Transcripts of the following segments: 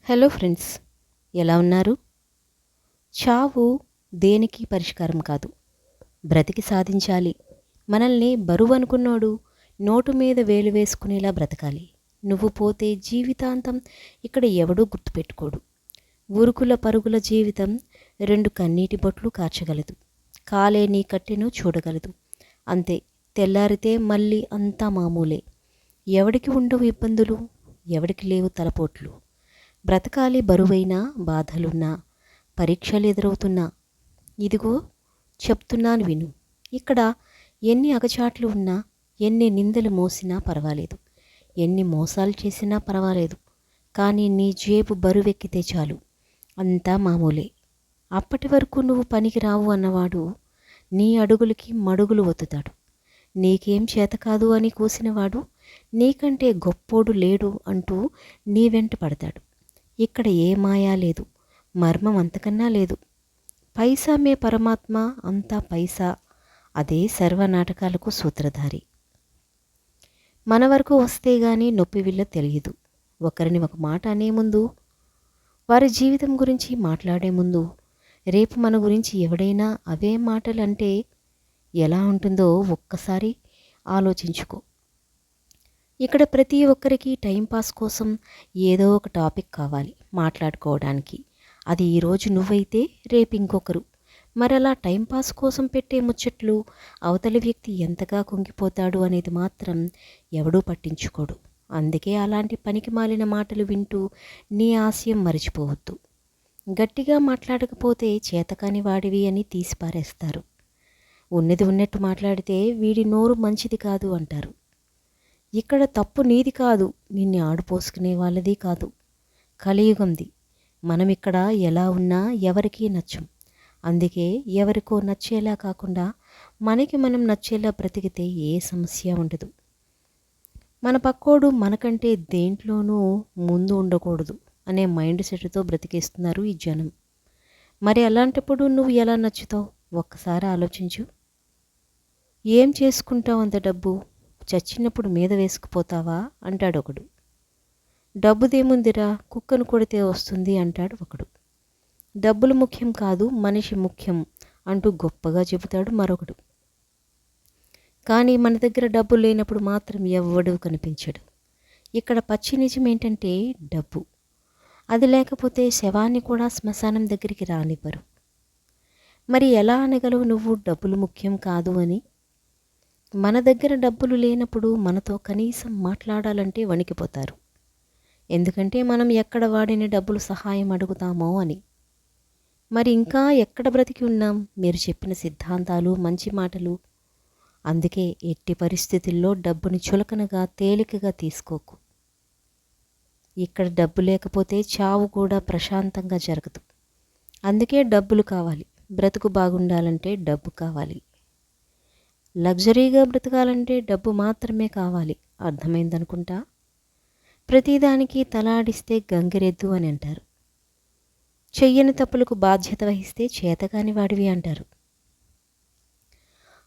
Hello friends, ఎలా ఉన్నారు? చావు దేనికి పరిష్కారం కాదు. బ్రతికి సాధించాలి. మనల్ని బరువు అనుకున్నోడు నోటు మీద వేలు వేసుకునేలా బ్రతకాలి. నువ్వు పోతే జీవితాంతం ఇక్కడ ఎవడూ గుర్తుపెట్టుకోడు. ఉరుకుల పరుగుల జీవితం 2 కన్నీటి బొట్లు కార్చగలదు. కాలే నీ కట్టెను చూడగలదు. అంతే, తెల్లారితే మళ్ళీ అంతా మామూలే. ఎవడికి ఉండవు ఇబ్బందులు, ఎవడికి లేవు తలపోట్లు. బ్రతకాలి బరువైనా, బాధలున్నా, పరీక్షలు ఎదురవుతున్నా. ఇదిగో చెప్తున్నాను విను. ఇక్కడ ఎన్ని అగచాట్లు ఉన్నా, ఎన్ని నిందలు మోసినా పర్వాలేదు, ఎన్ని మోసాలు చేసినా పర్వాలేదు. కానీ నీ జేబు బరువెక్కితే చాలు, అంతా మామూలే. అప్పటి వరకు నువ్వు పనికి రావు అన్నవాడు నీ అడుగులకి మడుగులు ఒత్తుతాడు. నీకేం చేత కాదు అని కూసినవాడు నీకంటే గొప్పోడు లేడు అంటూ నీ వెంట పడతాడు. ఇక్కడ ఏ మాయా లేదు, మర్మం అంతకన్నా లేదు. పైసా మే పరమాత్మ, అంతా పైసా. అదే సర్వనాటకాలకు సూత్రధారి. మన వరకు వస్తే గాని నొప్పి విల్ల తెలియదు. ఒకరిని ఒక మాట అనే ముందు, వారి జీవితం గురించి మాట్లాడే ముందు, రేపు మన గురించి ఎవడైనా అవే మాటలు అంటే ఎలా ఉంటుందో ఒక్కసారి ఆలోచించుకో. ఇక్కడ ప్రతి ఒక్కరికి టైంపాస్ కోసం ఏదో ఒక టాపిక్ కావాలి మాట్లాడుకోవడానికి. అది ఈరోజు నువ్వైతే రేపు ఇంకొకరు. మరలా టైంపాస్ కోసం పెట్టే ముచ్చట్లు అవతలి వ్యక్తి ఎంతగా కుంగిపోతాడు అనేది మాత్రం ఎవడూ పట్టించుకోడు. అందుకే అలాంటి పనికి మాలిన మాటలు వింటూ నీ ఆశయం మరిచిపోవద్దు. గట్టిగా మాట్లాడకపోతే చేతకాని వాడివి అని తీసిపారేస్తారు. ఉన్నది ఉన్నట్టు మాట్లాడితే వీడి నోరు మంచిది కాదు అంటారు. ఇక్కడ తప్పు నీది కాదు, నిన్ను ఆడుపోసుకునే వాళ్ళది కాదు. కలియుగంది. మనం ఇక్కడ ఎలా ఉన్నా ఎవరికీ నచ్చం. అందుకే ఎవరికో నచ్చేలా కాకుండా మనకి మనం నచ్చేలా బ్రతికితే ఏ సమస్య ఉండదు. మన పక్కోడు మనకంటే దేంట్లోనూ ముందు ఉండకూడదు అనే మైండ్ సెట్తో బ్రతికేస్తున్నారు ఈ జనం. మరి అలాంటప్పుడు నువ్వు ఎలా నచ్చుతావు ఒక్కసారి ఆలోచించు. ఏం చేసుకుంటావు అంత డబ్బు? చచ్చినప్పుడు మీద వేసుకుపోతావా అంటాడు ఒకడు. డబ్బుదేముందిరా, కుక్కను కొడితే వస్తుంది అంటాడు ఒకడు. డబ్బులు ముఖ్యం కాదు, మనిషి ముఖ్యం అంటూ గొప్పగా చెబుతాడు మరొకడు. కానీ మన దగ్గర డబ్బు లేనప్పుడు మాత్రం ఎవ్వడూ కనిపించడు. ఇక్కడ పచ్చి నిజం ఏంటంటే డబ్బు. అది లేకపోతే శవాన్ని కూడా శ్మశానం దగ్గరికి రానివ్వరు. మరి ఎలా అనగలవు నువ్వు డబ్బులు ముఖ్యం కాదు అని? మన దగ్గర డబ్బులు లేనప్పుడు మనతో కనీసం మాట్లాడాలంటే వణికిపోతారు. ఎందుకంటే మనం ఎక్కడ వాడిన డబ్బులు సహాయం అడుగుతామో అని. మరి ఇంకా ఎక్కడ బ్రతికి ఉన్నాం మీరు చెప్పిన సిద్ధాంతాలు, మంచి మాటలు? అందుకే ఎట్టి పరిస్థితుల్లో డబ్బుని చులకనగా, తేలికగా తీసుకోకు. ఇక్కడ డబ్బు లేకపోతే చావు కూడా ప్రశాంతంగా జరగదు. అందుకే డబ్బులు కావాలి. బ్రతుకు బాగుండాలంటే డబ్బు కావాలి. లగ్జరీగా బ్రతకాలంటే డబ్బు మాత్రమే కావాలి. అర్థమైందనుకుంటా. ప్రతిదానికి తలాడిస్తే గంగిరెద్దు అని అంటారు. చెయ్యని తప్పులకు బాధ్యత వహిస్తే చేతకాని వాడివి అంటారు.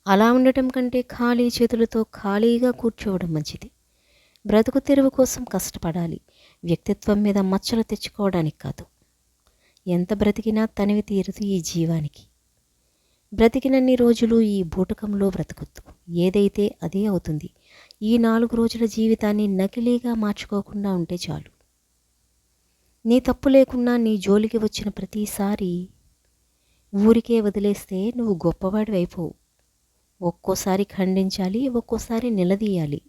అలా ఉండటం కంటే ఖాళీ చేతులతో ఖాళీగా కూర్చోవడం మంచిది. బ్రతుకు తెరువు కోసం కష్టపడాలి, వ్యక్తిత్వం మీద మచ్చలు తెచ్చుకోవడానికి కాదు. ఎంత బ్రతికినా తనివి తీరదు ఈ జీవానికి. బ్రతికినన్ని రోజులు ఈ బూటకంలో బ్రతకొద్దు. ఏదైతే అదే అవుతుంది. ఈ 4 రోజుల జీవితాన్ని నకిలీగా మార్చుకోకుండా ఉంటే చాలు. నీ తప్పు లేకున్నా నీ జోలికి వచ్చిన ప్రతిసారి ఊరికే వదిలేస్తే నువ్వు గొప్పవాడివి అయిపోవు. ఒక్కోసారి ఖండించాలి, ఒక్కోసారి నిలదీయాలి.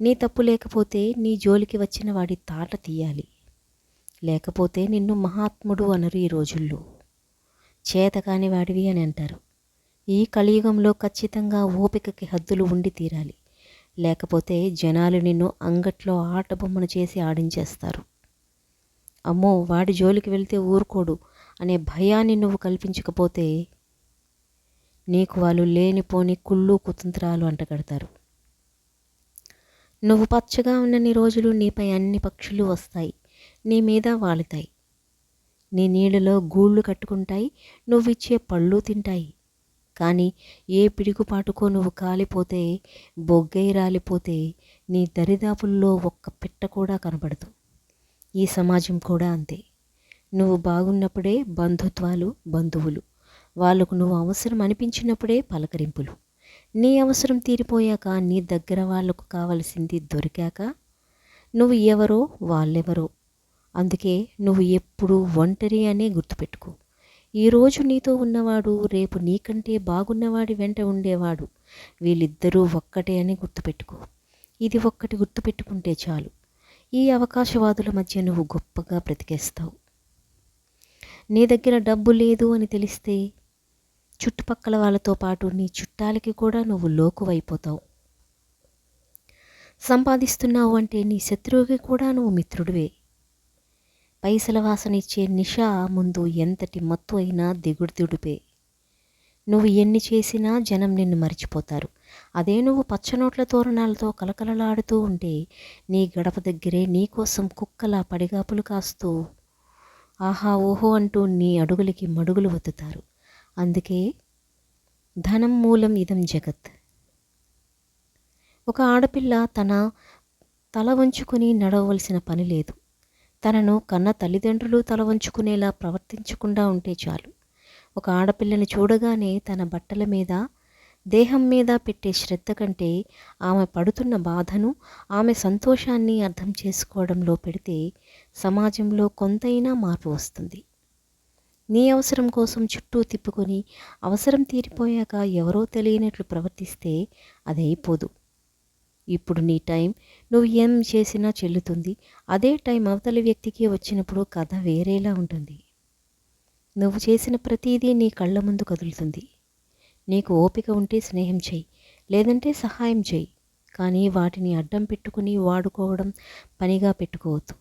నీ తప్పు లేకపోతే నీ జోలికి వచ్చిన వాడి తాట తీయాలి. లేకపోతే నిన్ను మహాత్ముడు అనరు ఈ రోజుల్లో. చేతకాని వాడివి అని అంటారు. ఈ కలియుగంలో ఖచ్చితంగా ఓపికకి హద్దులు ఉండి తీరాలి. లేకపోతే జనాలు నిన్ను అంగట్లో ఆటబొమ్మను చేసి ఆడించేస్తారు. అమ్మో, వాడి జోలికి వెళ్తే ఊరుకోడు అనే భయాన్ని నువ్వు కల్పించకపోతే నీకు వాళ్ళు లేనిపోని కుళ్ళు కుతంత్రాలు అంటగడతారు. నువ్వు పచ్చగా ఉన్నన్ని రోజులు నీపై అన్ని పక్షులు వస్తాయి, నీ మీద వాలుతాయి. నీ నీళ్ళలో గూళ్ళు కట్టుకుంటాయి, నువ్విచ్చే పళ్ళు తింటాయి. కానీ ఏ పిడుగుపాటుకో నువ్వు కాలిపోతే, బొగ్గై రాలిపోతే నీ దరిదాపుల్లో ఒక్క పిట్ట కూడా కనబడదు. ఈ సమాజం కూడా అంతే. నువ్వు బాగున్నప్పుడే బంధుత్వాలు, బంధువులు. వాళ్ళకు నువ్వు అవసరం అనిపించినప్పుడే పలకరింపులు. నీ అవసరం తీరిపోయాక, నీ దగ్గర వాళ్లకు కావలసింది దొరికాక నువ్వు ఎవరో వాళ్ళెవరో. అందుకే నువ్వు ఎప్పుడూ ఒంటరి అనే గుర్తుపెట్టుకో. ఈరోజు నీతో ఉన్నవాడు రేపు నీకంటే బాగున్నవాడి వెంట ఉండేవాడు. వీళ్ళిద్దరూ ఒక్కటే అని గుర్తుపెట్టుకో. ఇది ఒక్కటి గుర్తుపెట్టుకుంటే చాలు. ఈ అవకాశవాదుల మధ్య నువ్వు గొప్పగా బ్రతికేస్తావు. నీ దగ్గర డబ్బు లేదు అని తెలిస్తే చుట్టుపక్కల వాళ్ళతో పాటు నీ చుట్టాలకి కూడా నువ్వు లోకువైపోతావు. సంపాదిస్తున్నావు అంటే నీ శత్రువుకి కూడా నువ్వు మిత్రుడివే. పైసల వాసన ఇచ్చే నిషా ముందు ఎంతటి మత్తు అయినా దిగుడుదిడుపే. నువ్వు ఎన్ని చేసినా జనం నిన్ను మరిచిపోతారు. అదే నువ్వు పచ్చనోట్ల తోరణాలతో కలకలలాడుతూ ఉంటే నీ గడప దగ్గరే నీకోసం కుక్కలా పడిగాపులు కాస్తూ ఆహా ఓహో అంటూ నీ అడుగులకి మడుగులు వత్తుతారు. అందుకే ధనం మూలం ఇదం జగత్. ఒక ఆడపిల్ల తన తల వంచుకుని నడవవలసిన పని లేదు. తనను కన్న తల్లిదండ్రులు తల వంచుకునేలా ప్రవర్తించకుండా ఉంటే చాలు. ఒక ఆడపిల్లని చూడగానే తన బట్టల మీద, దేహం మీద పెట్టే శ్రద్ధ కంటే ఆమె పడుతున్న బాధను, ఆమె సంతోషాన్ని అర్థం చేసుకోవడంలో పెడితే సమాజంలో కొంతైనా మార్పు వస్తుంది. నీ అవసరం కోసం చుట్టూ తిప్పుకొని అవసరం తీరిపోయాక ఎవరో తెలియనట్లు ప్రవర్తిస్తే అదైపోదు. ఇప్పుడు నీ టైం నువ్వు ఏం చేసినా చెల్లుతుంది. అదే టైం అవతలి వ్యక్తికి వచ్చినప్పుడు కథ వేరేలా ఉంటుంది. నువ్వు చేసిన ప్రతిదీ నీ కళ్ళ ముందు కదులుతుంది. నీకు ఓపిక ఉంటే స్నేహం చెయ్యి, లేదంటే సహాయం చెయ్యి. కానీ వాటిని అడ్డం పెట్టుకుని వాడుకోవడం పనిగా పెట్టుకోవద్దు.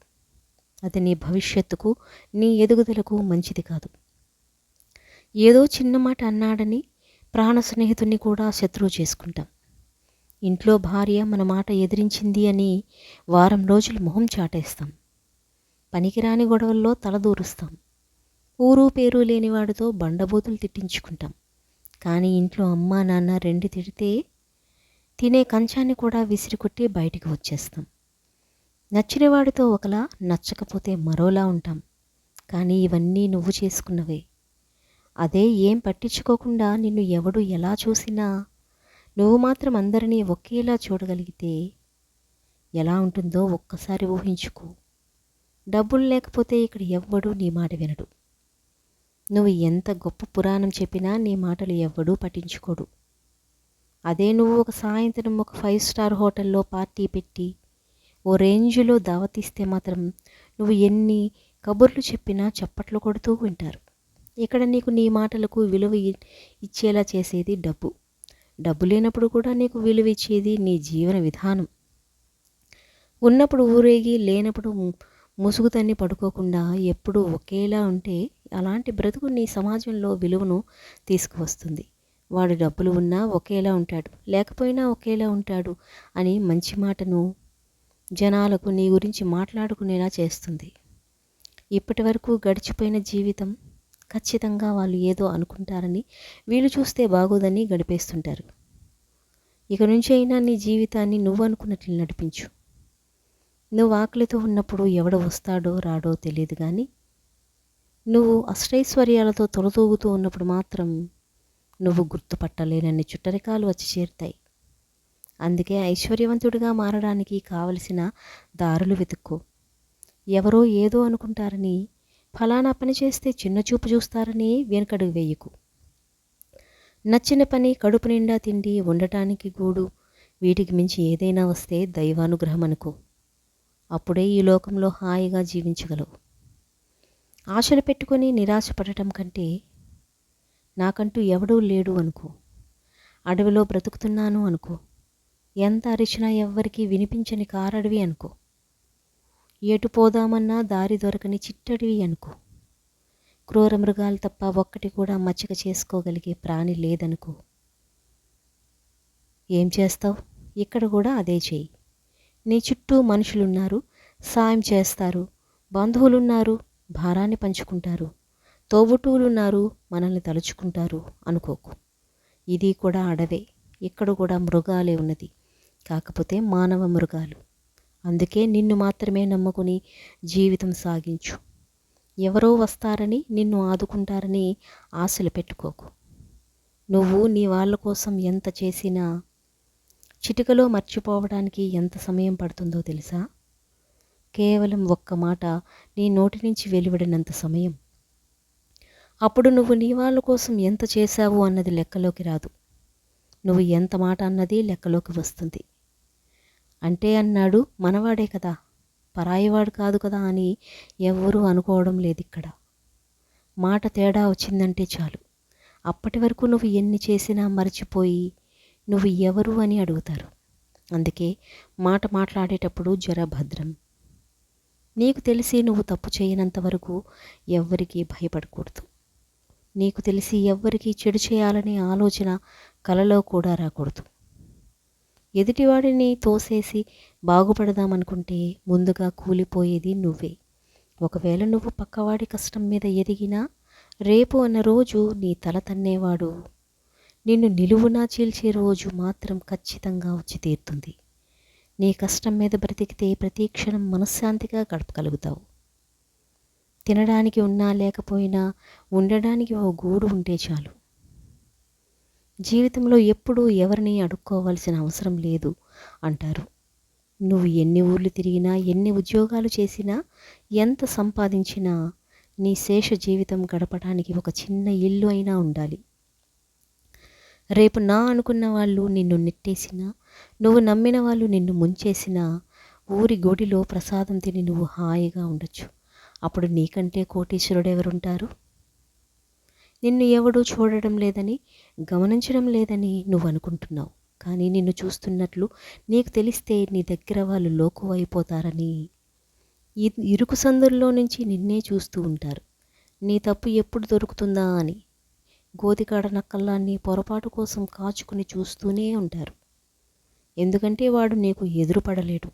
అది నీ భవిష్యత్తుకు, నీ ఎదుగుదలకు మంచిది కాదు. ఏదో చిన్న మాట అన్నాడని ప్రాణ స్నేహితుడిని కూడా శత్రువు చేసుకుంటాం. ఇంట్లో భార్య మన మాట ఎదిరించింది అని వారం రోజులు మొహం చాటేస్తాం. పనికిరాని గొడవల్లో తలదూరుస్తాం. ఊరు పేరు లేనివాడితో బండబూతులు తిట్టించుకుంటాం. కానీ ఇంట్లో అమ్మా నాన్న రెండు తిడితే తినే కంచాన్ని కూడా విసిరికొట్టి బయటికి వచ్చేస్తాం. నచ్చిన వాడితో ఒకలా, నచ్చకపోతే మరోలా ఉంటాం. కానీ ఇవన్నీ నువ్వు చేసుకున్నవే. అదే ఏం పట్టించుకోకుండా నిన్ను ఎవడు ఎలా చూసినా నువ్వు మాత్రం అందరినీ ఒకేలా చూడగలిగితే ఎలా ఉంటుందో ఒక్కసారి ఊహించుకో. డబ్బులు లేకపోతే ఇక్కడ ఎవ్వడూ నీ మాట వినడు. నువ్వు ఎంత గొప్ప పురాణం చెప్పినా నీ మాటలు ఎవ్వడూ పట్టించుకోడు. అదే నువ్వు ఒక సాయంత్రం ఒక 5 స్టార్ హోటల్లో పార్టీ పెట్టి ఓ రేంజ్లో దావతిస్తే మాత్రం నువ్వు ఎన్ని కబుర్లు చెప్పినా చప్పట్లు కొడుతూ వింటారు. ఇక్కడ నీకు నీ మాటలకు విలువ ఇచ్చేలా చేసేది డబ్బు. డబ్బు లేనప్పుడు కూడా నీకు విలువ ఇచ్చేది నీ జీవన విధానం. ఉన్నప్పుడు ఊరేగి, లేనప్పుడు ముసుగుతన్ని పడుకోకుండా ఎప్పుడూ ఒకేలా ఉంటే అలాంటి బ్రతుకు నీ సమాజంలో విలువను తీసుకువస్తుంది. వాడు డబ్బులు ఉన్నా ఒకేలా ఉంటాడు, లేకపోయినా ఒకేలా ఉంటాడు అని మంచి మాటను జనాలకు నీ గురించి మాట్లాడుకునేలా చేస్తుంది. ఇప్పటి వరకు గడిచిపోయిన జీవితం ఖచ్చితంగా వాళ్ళు ఏదో అనుకుంటారని, వీళ్ళు చూస్తే బాగోదని గడిపేస్తుంటారు. ఇక నుంచి అయినా నీ జీవితాన్ని నువ్వు అనుకున్నట్లు నడిపించు. నువ్వు ఆకలితో ఉన్నప్పుడు ఎవడు వస్తాడో రాడో తెలియదు, కానీ నువ్వు అష్టైశ్వర్యాలతో తొలతూగుతూ ఉన్నప్పుడు మాత్రం నువ్వు గుర్తుపట్టలేనన్ని చుట్టరికాలు వచ్చి చేరుతాయి. అందుకే ఐశ్వర్యవంతుడిగా మారడానికి కావలసిన దారులు వెతుక్కో. ఎవరో ఏదో అనుకుంటారని, ఫలానా పని చేస్తే చిన్నచూపు చూస్తారని వెనకడుగు వేయకు. నచ్చిన పని, కడుపు నిండా తిండి, ఉండటానికి గూడు, వీటికి మించి ఏదైనా వస్తే దైవానుగ్రహం అనుకో. అప్పుడే ఈ లోకంలో హాయిగా జీవించగలవు. ఆశలు పెట్టుకొని నిరాశపడటం కంటే నాకంటూ ఎవడూ లేడు అనుకో. అడవిలో బ్రతుకుతున్నాను అనుకో. ఎంత అరిచినా ఎవ్వరికీ వినిపించని కారడవి అనుకో. ఎటు పోదామన్నా దారి దొరకని చిట్టడివి అనుకో. క్రూర మృగాలు తప్ప ఒక్కటి కూడా మచ్చిక చేసుకోగలిగే ప్రాణి లేదనుకో. ఏం చేస్తావు? ఇక్కడ కూడా అదే చెయ్యి. నీ చుట్టూ మనుషులున్నారు, సాయం చేస్తారు. బంధువులున్నారు, భారాన్ని పంచుకుంటారు. తోబుట్టువులున్నారు, మనల్ని తలుచుకుంటారు అనుకోకు. ఇది కూడా అడవే. ఇక్కడ కూడా మృగాలే ఉన్నది, కాకపోతే మానవ మృగాలు. అందుకే నిన్ను మాత్రమే నమ్ముకుని జీవితం సాగించు. ఎవరో వస్తారని, నిన్ను ఆదుకుంటారని ఆశలు పెట్టుకోకు. నువ్వు నీ వాళ్ళ కోసం ఎంత చేసినా చిటికలో మర్చిపోవడానికి ఎంత సమయం పడుతుందో తెలుసా? కేవలం ఒక్క మాట నీ నోటి నుంచి వెలువడినంత సమయం. అప్పుడు నువ్వు నీ వాళ్ళ కోసం ఎంత చేశావు అన్నది లెక్కలోకి రాదు. నువ్వు ఎంత మాట అన్నది లెక్కలోకి వస్తుంది. అంటే అన్నాడు మనవాడే కదా, పరాయివాడు కాదు కదా అని ఎవ్వరూ అనుకోవడం లేదిక్కడ. మాట తేడా వచ్చిందంటే చాలు, అప్పటి వరకు నువ్వు ఎన్ని చేసినా మర్చిపోయి నువ్వు ఎవరు అని అడుగుతారు. అందుకే మాట మాట్లాడేటప్పుడు జర భద్రం. నీకు తెలిసి నువ్వు తప్పు చేయనంత వరకు ఎవ్వరికీ భయపడకూడదు. నీకు తెలిసి ఎవ్వరికీ చెడు చేయాలనే ఆలోచన కలలో కూడా రాకూడదు. ఎదుటివాడిని తోసేసి బాగుపడదామనుకుంటే ముందుగా కూలిపోయేది నువ్వే. ఒకవేళ నువ్వు పక్కవాడి కష్టం మీద ఎదిగినా రేపు అన్న రోజు నీ తల తన్నేవాడు నిన్ను నిలువునా చీల్చే రోజు మాత్రం ఖచ్చితంగా వచ్చి తీరుతుంది. నీ కష్టం మీద బ్రతికితే ప్రతి క్షణం మనశ్శాంతిగా గడపగలుగుతావు. తినడానికి ఉన్నా లేకపోయినా ఉండడానికి ఓ గూడు ఉంటే చాలు. జీవితంలో ఎప్పుడూ ఎవరిని అడుక్కోవాల్సిన అవసరం లేదు అంటారు. నువ్వు ఎన్ని ఊర్లు తిరిగినా, ఎన్ని ఉద్యోగాలు చేసినా, ఎంత సంపాదించినా నీ శేష జీవితం గడపడానికి ఒక చిన్న ఇల్లు అయినా ఉండాలి. రేపు నా అనుకున్న వాళ్ళు నిన్ను నెట్టేసినా, నువ్వు నమ్మిన వాళ్ళు నిన్ను ముంచేసినా ఊరి గుడిలో ప్రసాదం తిని నువ్వు హాయిగా ఉండొచ్చు. అప్పుడు నీకంటే కోటీశ్వరుడెవరుంటారు? నిన్ను ఎవడూ చూడడం లేదని, గమనించడం లేదని నువ్వు అనుకుంటున్నావు. కానీ నిన్ను చూస్తున్నట్లు నీకు తెలిస్తే నీ దగ్గర వాళ్ళు లోకువైపోతారని. ఇరుకు సందుల్లో నుంచి నిన్నే చూస్తూ ఉంటారు. నీ తప్పు ఎప్పుడు దొరుకుతుందా అని. గోతికాడ నక్కల్లాన్ని పొరపాటు కోసం కాచుకుని చూస్తూనే ఉంటారు. ఎందుకంటే వాడు నీకు ఎదురుపడలేడు,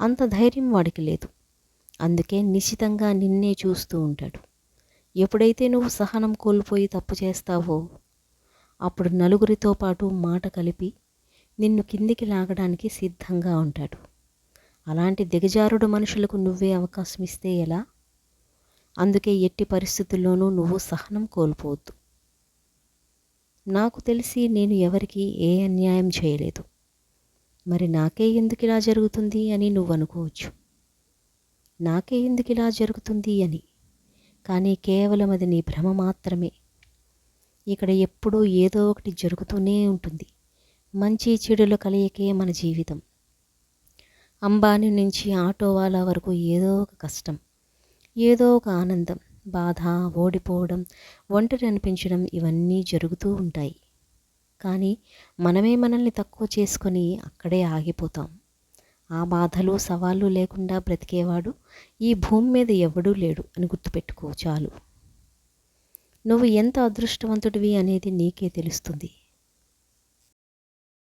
అంత ధైర్యం వాడికి లేదు. అందుకే నిశితంగా నిన్నే చూస్తూ ఉంటాడు. ఎప్పుడైతే నువ్వు సహనం కోల్పోయి తప్పు చేస్తావో అప్పుడు నలుగురితో పాటు మాట కలిపి నిన్ను కిందికి లాగడానికి సిద్ధంగా ఉంటాడు. అలాంటి దిగజారుడు మనుషులకు నువ్వే అవకాశం ఇస్తే ఎలా? అందుకే ఎట్టి పరిస్థితుల్లోనూ నువ్వు సహనం కోల్పోవద్దు. నాకు తెలిసి నేను ఎవరికి ఏ అన్యాయం చేయలేదు, మరి నాకే ఎందుకు ఇలా జరుగుతుంది అని నువ్వు అనుకోవచ్చు. నాకే ఎందుకు ఇలా జరుగుతుంది అని, కానీ కేవలం అది నీ భ్రమ మాత్రమే. ఇక్కడ ఎప్పుడూ ఏదో ఒకటి జరుగుతూనే ఉంటుంది. మంచి చెడుల కలయికే మన జీవితం. అంబానీ నుంచి ఆటోవాలా వరకు ఏదో ఒక కష్టం, ఏదో ఒక ఆనందం, బాధ, ఓడిపోవడం, ఒంటరి అనిపించడం ఇవన్నీ జరుగుతూ ఉంటాయి. కానీ మనమే మనల్ని తక్కువ చేసుకొని అక్కడే ఆగిపోతాం. ఆ బాధలు సవాళ్ళు లేకుండా బ్రతికేవాడు ఈ భూమి మీద ఎవడూ లేడు అని గుర్తుపెట్టుకో చాలు. నువ్వు ఎంత అదృష్టవంతుడివి అనేది నీకే తెలుస్తుంది.